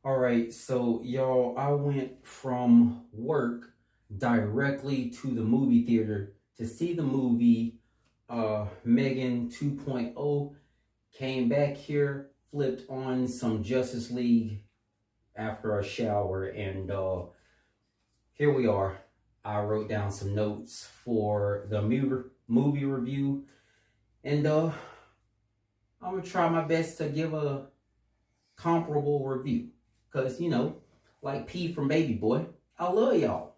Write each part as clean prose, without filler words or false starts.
All right, so y'all, I went from work directly to the movie theater to see the movie M3GAN 2.0. Came back here, flipped on some Justice League after a shower, and here we are. I wrote down some notes for the movie review, and I'm gonna try my best to give a comparable review. Because, like P from Baby Boy, I love y'all.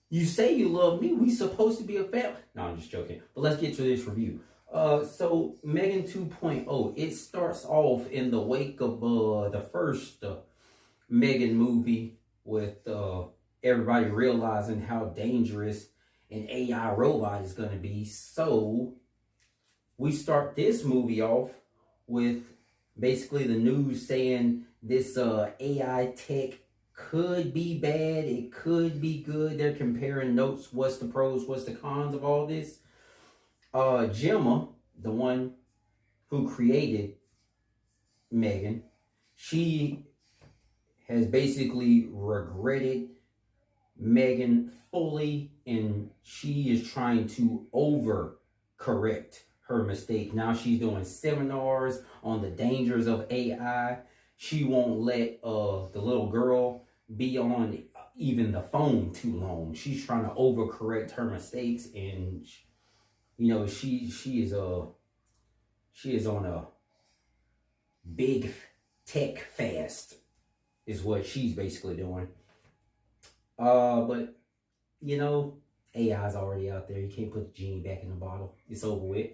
You say you love me. We supposed to be a family. No, I'm just joking. But let's get to this review. So M3GAN 2.0, it starts off in the wake of the first M3GAN movie with everybody realizing how dangerous an AI robot is going to be. So we start this movie off with basically the news saying this AI tech could be bad, it could be good. They're comparing notes, what's the pros, what's the cons of all this. Gemma, the one who created M3GAN, she has basically regretted M3GAN fully, and she is trying to overcorrect her mistake. Now she's doing seminars on the dangers of AI. She won't let the little girl be on even the phone too long. She's trying to overcorrect her mistakes, and she is on a big tech fast is what she's basically doing. But AI is already out there. You can't put the genie back in the bottle. It's over with.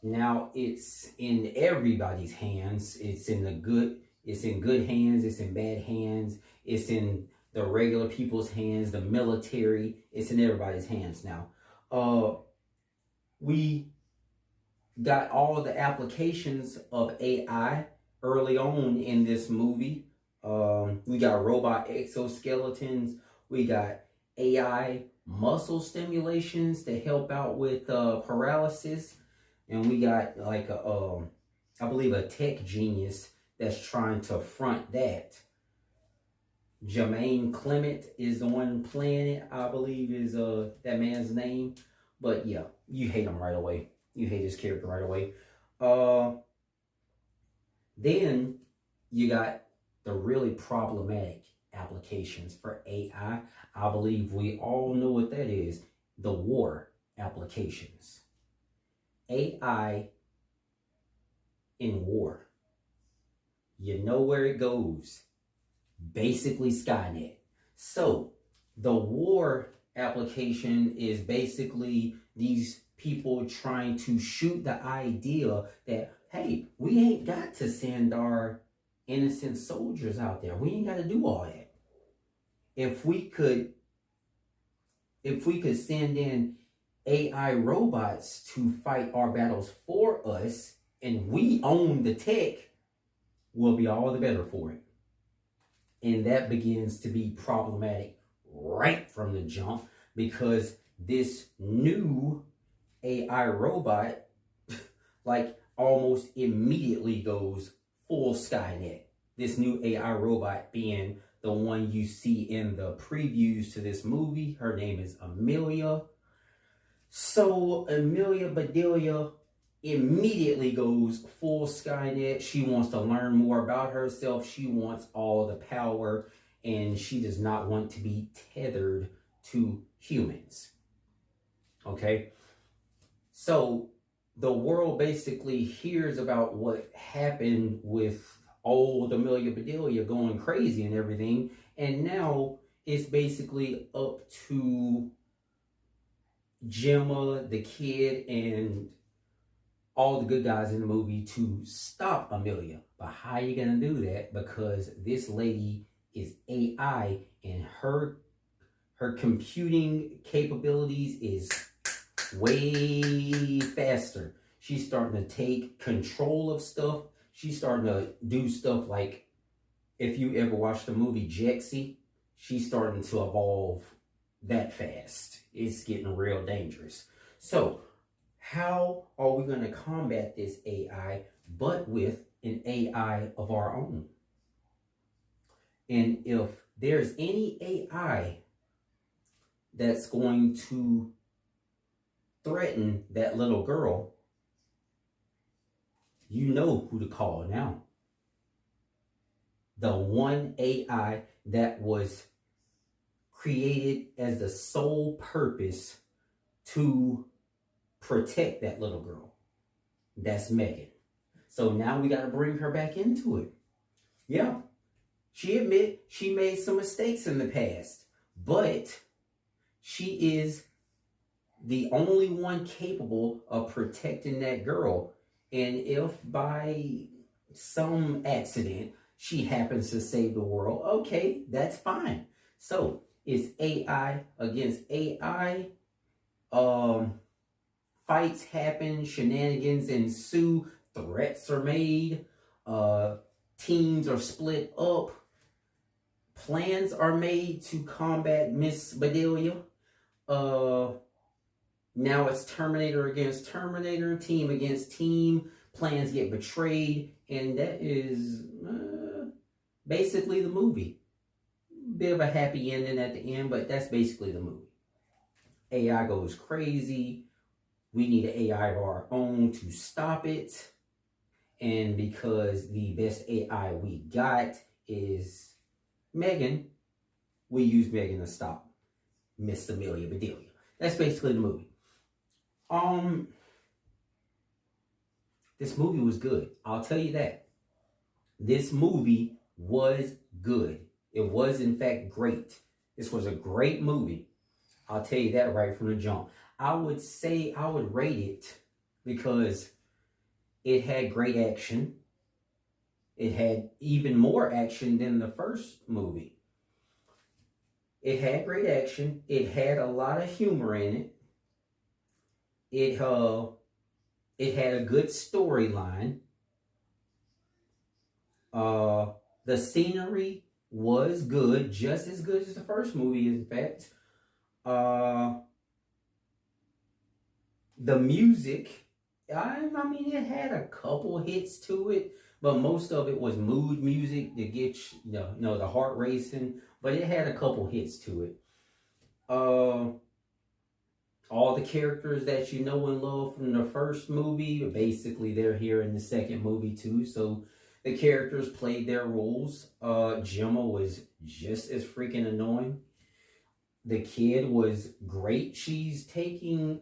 Now it's in everybody's hands. It's in good hands, it's in bad hands, it's in the regular people's hands, the military, it's in everybody's hands now. We got all the applications of AI early on in this movie. We got robot exoskeletons, we got AI muscle stimulations to help out with paralysis, and we got like I believe a tech genius that's trying to front that. Jermaine Clement is the one playing it, I believe is that man's name. But yeah, you hate him right away. You hate his character right away. Then you got the really problematic applications for AI. I believe we all know what that is. The war applications. AI in war. You know where it goes. Basically Skynet. So the war application is basically these people trying to shoot the idea that, hey, we ain't got to send our innocent soldiers out there. We ain't got to do all that. If we could send in AI robots to fight our battles for us, and we own the tech, we'll be all the better for it. And that begins to be problematic right from the jump, because this new AI robot like almost immediately goes full Skynet. This new AI robot being the one you see in the previews to this movie. Her name is Amelia. So Amelia Bedelia immediately goes full Skynet. She wants to learn more about herself. She wants all the power, and she does not want to be tethered to humans. Okay? So the world basically hears about what happened with old Amelia Bedelia going crazy and everything, and now it's basically up to Gemma, the kid, and all the good guys in the movie to stop Amelia. But how are you going to do that? Because this lady is AI, and her computing capabilities is way faster. She's starting to take control of stuff. She's starting to do stuff like, if you ever watched the movie Jexy, she's starting to evolve that fast. It's getting real dangerous. So how are we going to combat this AI but with an AI of our own? And if there's any AI that's going to threaten that little girl, you know who to call now. The one AI that was created as the sole purpose to protect that little girl. That's M3GAN. So now we got to bring her back into it. Yeah, she admit she made some mistakes in the past, but she is the only one capable of protecting that girl. And if by some accident she happens to save the world, okay, that's fine. So it's AI against AI. Fights happen, shenanigans ensue, threats are made, teams are split up, plans are made to combat Miss Bedelia. Now it's Terminator against Terminator, team against team, plans get betrayed, and that is basically the movie. Bit of a happy ending at the end, but that's basically the movie. AI goes crazy. We need an AI of our own to stop it. And because the best AI we got is M3GAN, we use M3GAN to stop Miss Amelia Bedelia. That's basically the movie. This movie was good. I'll tell you that. This movie was good. It was, in fact, great. This was a great movie. I'll tell you that right from the jump. I would say I would rate it because it had great action. It had even more action than the first movie. It had great action. It had a lot of humor in it. It had a good storyline. The scenery was good, just as good as the first movie, in fact. The music, I mean, it had a couple hits to it, but most of it was mood music to get the heart racing. But it had a couple hits to it. All the characters that you know and love from the first movie, basically they're here in the second movie too. So the characters played their roles. Gemma was just as freaking annoying. The kid was great. She's taking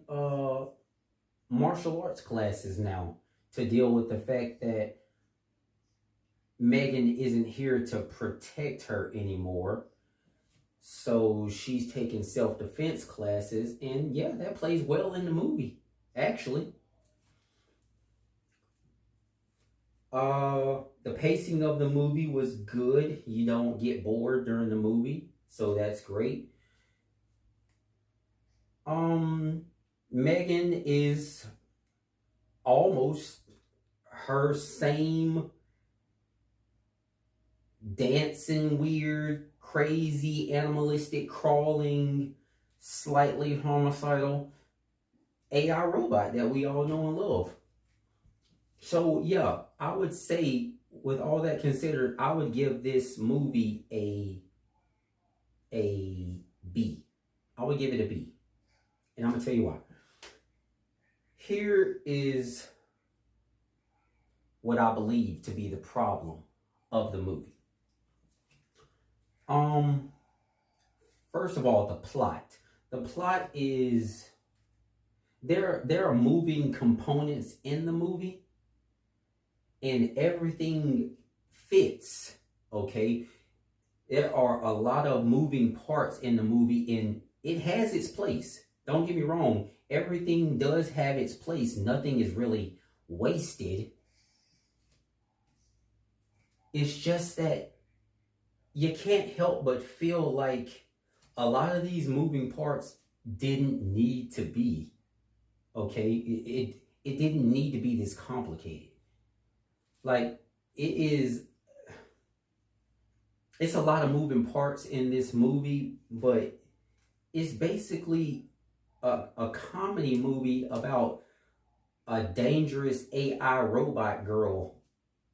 martial arts classes now to deal with the fact that M3GAN isn't here to protect her anymore. So she's taking self-defense classes, and yeah, that plays well in the movie, actually. The pacing of the movie was good. You don't get bored during the movie, so that's great. M3GAN is almost her same dancing, weird, crazy, animalistic, crawling, slightly homicidal AI robot that we all know and love. So yeah, I would say, with all that considered, I would give this movie a B. I would give it a B. And I'm going to tell you why. Here is what I believe to be the problem of the movie. First of all, the plot. The plot is, there are moving components in the movie, and everything fits, okay? There are a lot of moving parts in the movie, and it has its place. Don't get me wrong. Everything does have its place. Nothing is really wasted. It's just that you can't help but feel like a lot of these moving parts didn't need to be, okay? It didn't need to be this complicated. Like, it's a lot of moving parts in this movie, but it's basically a comedy movie about a dangerous AI robot girl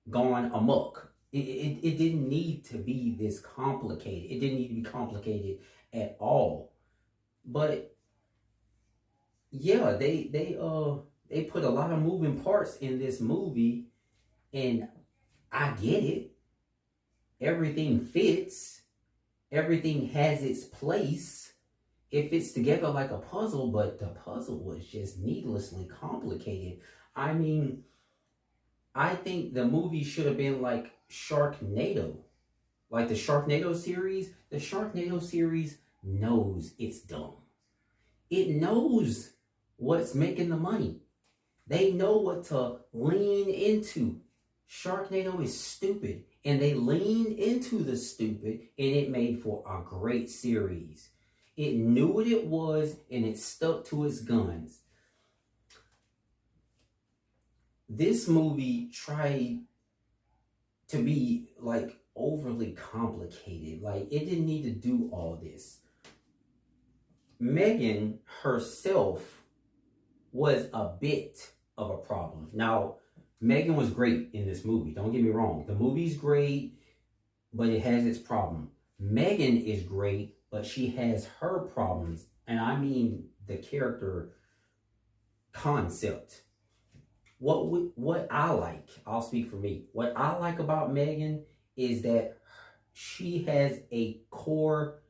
gone amok. It didn't need to be this complicated. It didn't need to be complicated at all. But yeah, they put a lot of moving parts in this movie, and I get it. Everything fits. Everything has its place. It fits together like a puzzle, but the puzzle was just needlessly complicated. I mean, I think the movie should have been like Sharknado. Like the Sharknado series. The Sharknado series knows it's dumb. It knows what's making the money. They know what to lean into. Sharknado is stupid, and they leaned into the stupid, and it made for a great series. It knew what it was, and it stuck to its guns. This movie tried to be like overly complicated. Like, it didn't need to do all this. M3GAN herself was a bit of a problem. Now, M3GAN was great in this movie. Don't get me wrong. The movie's great, but it has its problem. M3GAN is great, but she has her problems. And I mean the character concept. What I like, I'll speak for me. What I like about M3GAN is that she has a core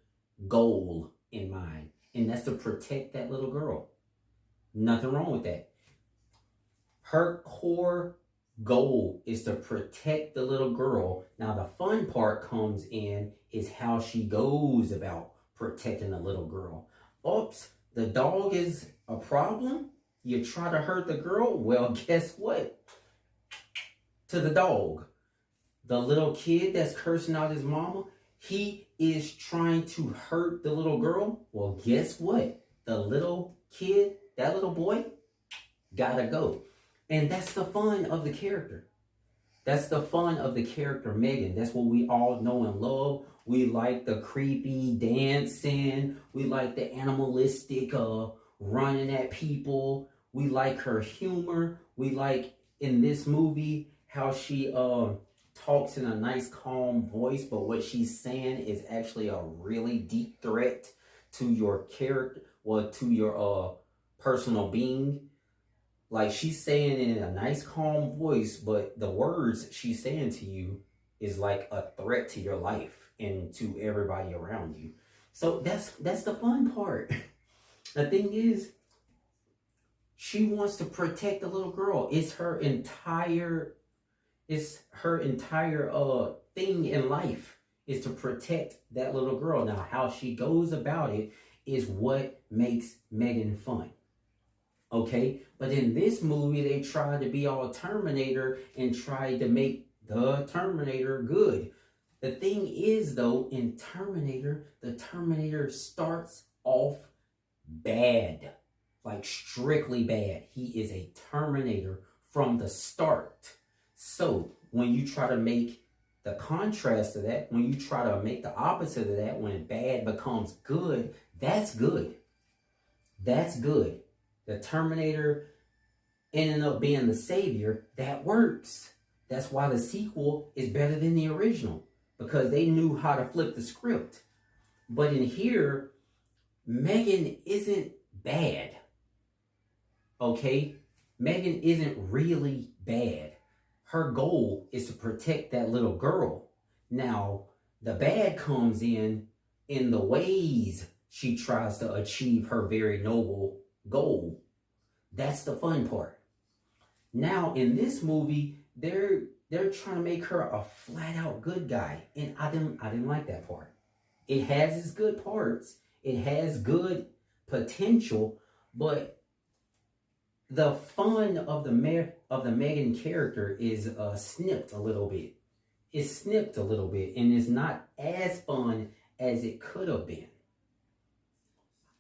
goal in mind, and that's to protect that little girl. Nothing wrong with that. Her core goal is to protect the little girl. Now, the fun part comes in is how she goes about protecting the little girl. Oops, the dog is a problem. You try to hurt the girl? Well, guess what? To the dog. The little kid that's cursing out his mama, he is trying to hurt the little girl. Well, guess what? The little kid, that little boy, gotta go. And that's the fun of the character. That's the fun of the character M3GAN. That's what we all know and love. We like the creepy dancing. We like the animalistic running at people. We like her humor. We like, in this movie, how she talks in a nice, calm voice, but what she's saying is actually a really deep threat to your character, or to your personal being. Like, she's saying it in a nice, calm voice, but the words she's saying to you is like a threat to your life and to everybody around you. So that's the fun part. The thing is, she wants to protect the little girl. It's her entire thing in life is to protect that little girl. Now, how she goes about it is what makes M3GAN fun. Okay? But in this movie, they tried to be all Terminator and tried to make the Terminator good. The thing is, though, in Terminator, the Terminator starts off bad. Like, strictly bad. He is a Terminator from the start. So, when you try to make the contrast to that, when you try to make the opposite of that, when bad becomes good, that's good. That's good. The Terminator ending up being the savior, that works. That's why the sequel is better than the original, because they knew how to flip the script. But in here, M3GAN isn't bad. Okay? M3GAN isn't really bad. Her goal is to protect that little girl. Now, the bad comes in the ways she tries to achieve her very noble goal. That's the fun part. Now, in this movie, they're trying to make her a flat out good guy, and I didn't like that part. It has its good parts. It has good potential, but the fun of the M3GAN character is snipped a little bit. It's snipped a little bit, and it's not as fun as it could have been.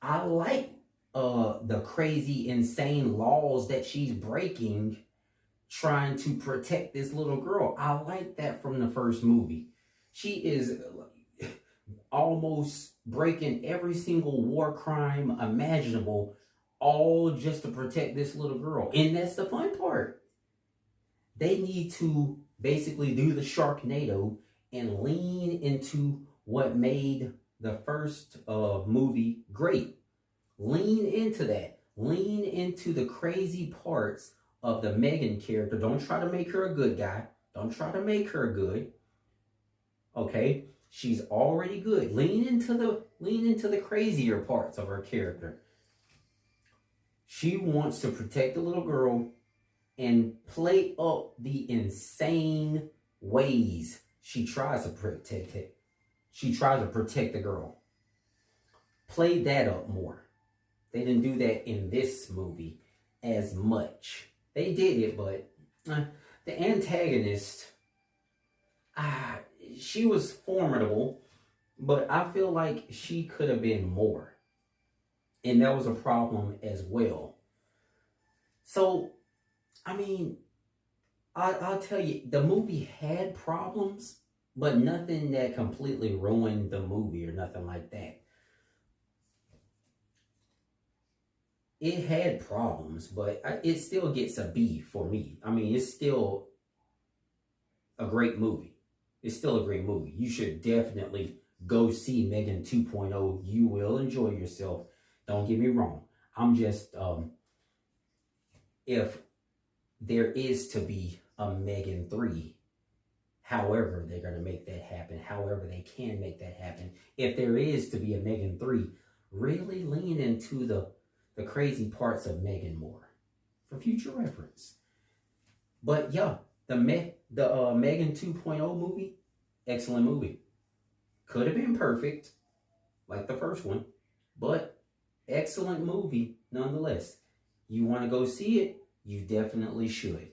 I like the crazy, insane laws that she's breaking, trying to protect this little girl. I like that from the first movie. She is almost breaking every single war crime imaginable, all just to protect this little girl. And that's the fun part. They need to basically do the Sharknado and lean into what made the first movie great. Lean into that. Lean into the crazy parts of the M3GAN character. Don't try to make her a good guy. Don't try to make her good. Okay? She's already good. Lean into the crazier parts of her character. She wants to protect the little girl and play up the insane ways she tries to protect it. She tries to protect the girl. Play that up more. They didn't do that in this movie as much. They did it, but the antagonist, she was formidable, but I feel like she could have been more. And that was a problem as well. So, I mean, I'll tell you, the movie had problems, but nothing that completely ruined the movie or nothing like that. It had problems, but it still gets a B for me. I mean, it's still a great movie. It's still a great movie. You should definitely go see M3GAN 2.0. You will enjoy yourself. Don't get me wrong. I'm just, if there is to be a M3GAN 3, however they're going to make that happen, however they can make that happen, if there is to be a M3GAN 3, really lean into the crazy parts of M3GAN more for future reference. But yeah, the M3GAN 2.0 movie, excellent movie. Could have been perfect, like the first one, but excellent movie nonetheless. You want to go see it? You definitely should.